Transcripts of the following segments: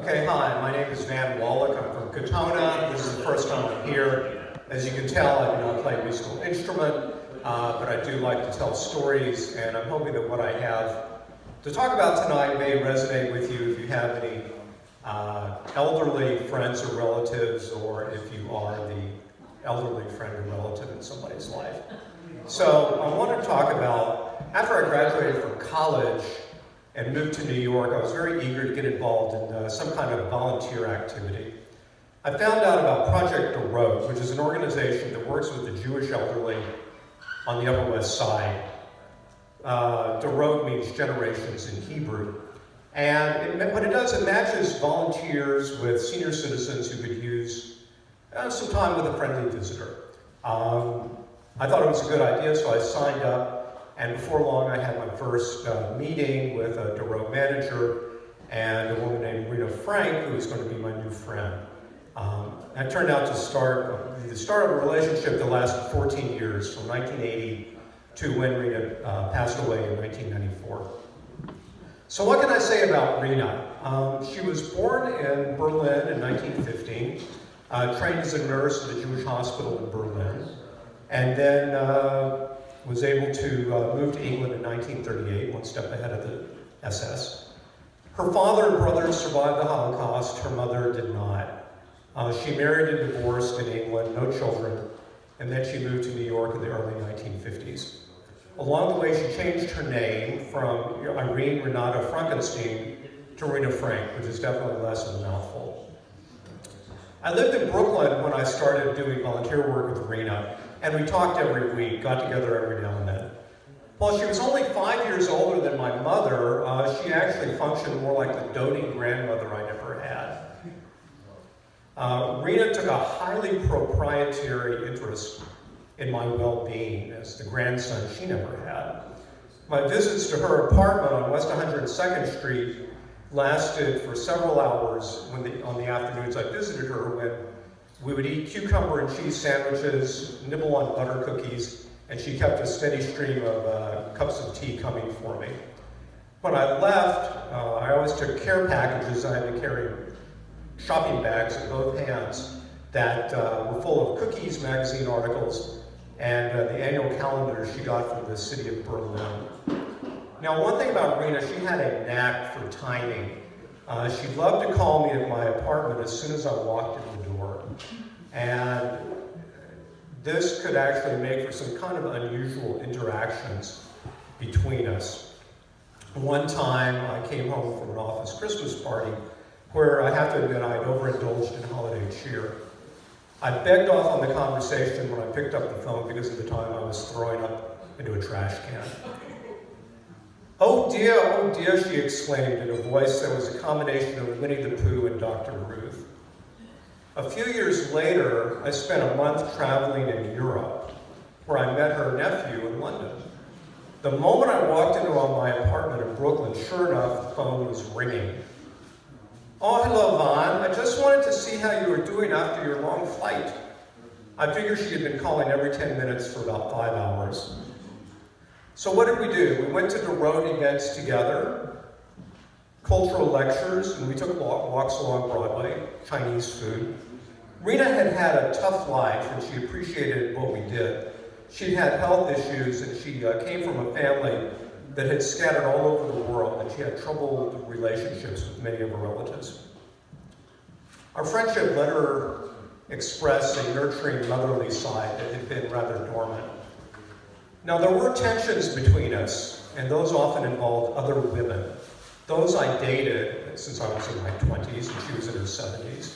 Okay, hi, my name is Van Wallach. I'm from Katona. This is the first time I'm here. As you can tell, I do not play a musical instrument, but I do like to tell stories, and I'm hoping that what I have to talk about tonight may resonate with you if you have any elderly friends or relatives, or if you are the elderly friend or relative in somebody's life. So I want to talk about, after I graduated from college and moved to New York, I was very eager to get involved in some kind of volunteer activity. I found out about Project Dorot, which is an organization that works with the Jewish elderly on the Upper West Side. Dorot means generations in Hebrew. And what it does, it matches volunteers with senior citizens who could use some time with a friendly visitor. I thought it was a good idea, so I signed up. And before long, I had my first meeting with a Dorot manager and a woman named Rena Frank, who was going to be my new friend. That turned out to start the start of a relationship that lasted 14 years, from 1980 to when Rena passed away in 1994. So what can I say about Rena? She was born in Berlin in 1915, trained as a nurse at the Jewish hospital in Berlin, and then was able to move to England in 1938, one step ahead of the SS. Her father and brothers survived the Holocaust, her mother did not. She married and divorced in England, no children, and then she moved to New York in the early 1950s. Along the way, she changed her name from Irene Renata Frankenstein to Rena Frank, which is definitely less of a mouthful. I lived in Brooklyn when I started doing volunteer work with Rena, and we talked every week, got together every now and then. While she was only 5 years older than my mother, she actually functioned more like the doting grandmother I never had. Rena took a highly proprietary interest in my well-being as the grandson she never had. My visits to her apartment on West 102nd Street lasted for several hours on the afternoons I visited her, when we would eat cucumber and cheese sandwiches, nibble on butter cookies, and she kept a steady stream of cups of tea coming for me. When I left, I always took care packages. I had to carry shopping bags in both hands that were full of cookies, magazine articles, and the annual calendar she got from the city of Berlin. Now, one thing about Rena, she had a knack for timing. She loved to call me at my apartment as soon as I walked in the door. And this could actually make for some kind of unusual interactions between us. One time, I came home from an office Christmas party where I have to admit I had overindulged in holiday cheer. I begged off on the conversation when I picked up the phone because at the time I was throwing up into a trash can. Oh dear, she exclaimed in a voice that was a combination of Winnie the Pooh and Dr. Ruth. A few years later, I spent a month traveling in Europe, where I met her nephew in London. The moment I walked into my apartment in Brooklyn, sure enough, the phone was ringing. Oh, hello, Vaughn. I just wanted to see how you were doing after your long flight. I figured she had been calling every 10 minutes for about 5 hours. So what did we do? We went to Dorot events together, cultural lectures, and we took walks along Broadway, Chinese food. Rena had had a tough life, and she appreciated what we did. She had health issues, and she came from a family that had scattered all over the world, and she had troubled relationships with many of her relatives. Our friendship let her express a nurturing motherly side that had been rather dormant. Now, there were tensions between us, and those often involved other women. Those I dated, since I was in my 20s and she was in her 70s,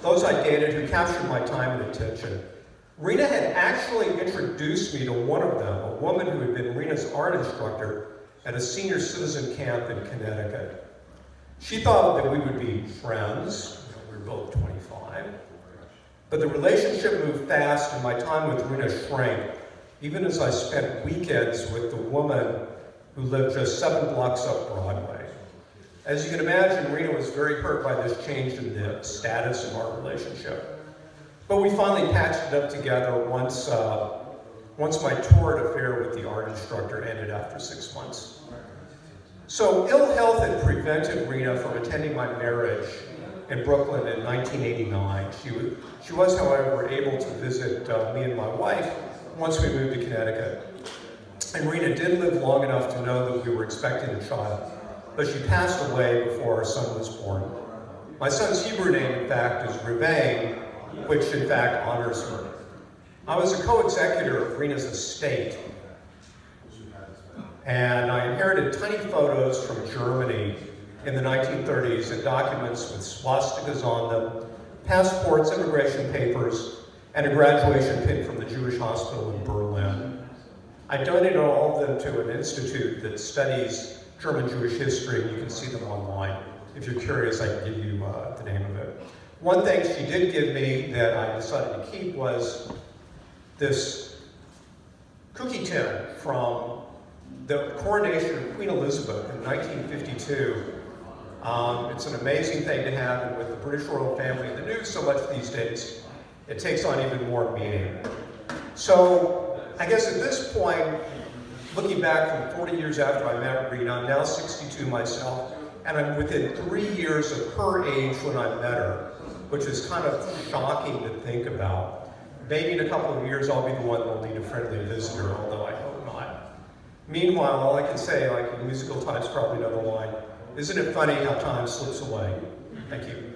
those I dated who captured my time and attention. Rena had actually introduced me to one of them, a woman who had been Rena's art instructor at a senior citizen camp in Connecticut. She thought that we would be friends. We were both 25. But the relationship moved fast, and my time with Rena shrank, even as I spent weekends with the woman who lived just 7 blocks up Broadway. As you can imagine, Rena was very hurt by this change in the status of our relationship. But we finally patched it up together once my torrid affair with the art instructor ended after 6 months. So ill health had prevented Rena from attending my marriage in Brooklyn in 1989. She was, however, able to visit me and my wife once we moved to Connecticut. And Rena did live long enough to know that we were expecting a child, but she passed away before our son was born. My son's Hebrew name, in fact, is Reuven, which in fact honors her. I was a co-executor of Rena's estate, and I inherited tiny photos from Germany in the 1930s and documents with swastikas on them, passports, immigration papers, and a graduation pin from the Jewish hospital in Berlin. I donated all of them to an institute that studies German Jewish history, and you can see them online. If you're curious, I can give you the name of it. One thing she did give me that I decided to keep was this cookie tin from the coronation of Queen Elizabeth in 1952. It's an amazing thing to have, and with the British royal family in the news so much these days, it takes on even more meaning. So, I guess at this point, looking back from 40 years after I met Rena, I'm now 62 myself, and I'm within 3 years of her age when I met her, which is kind of shocking to think about. Maybe in a couple of years I'll be the one that'll need a friendly visitor, although I hope not. Meanwhile, all I can say, like in musical types, probably another line, isn't it funny how time slips away? Thank you.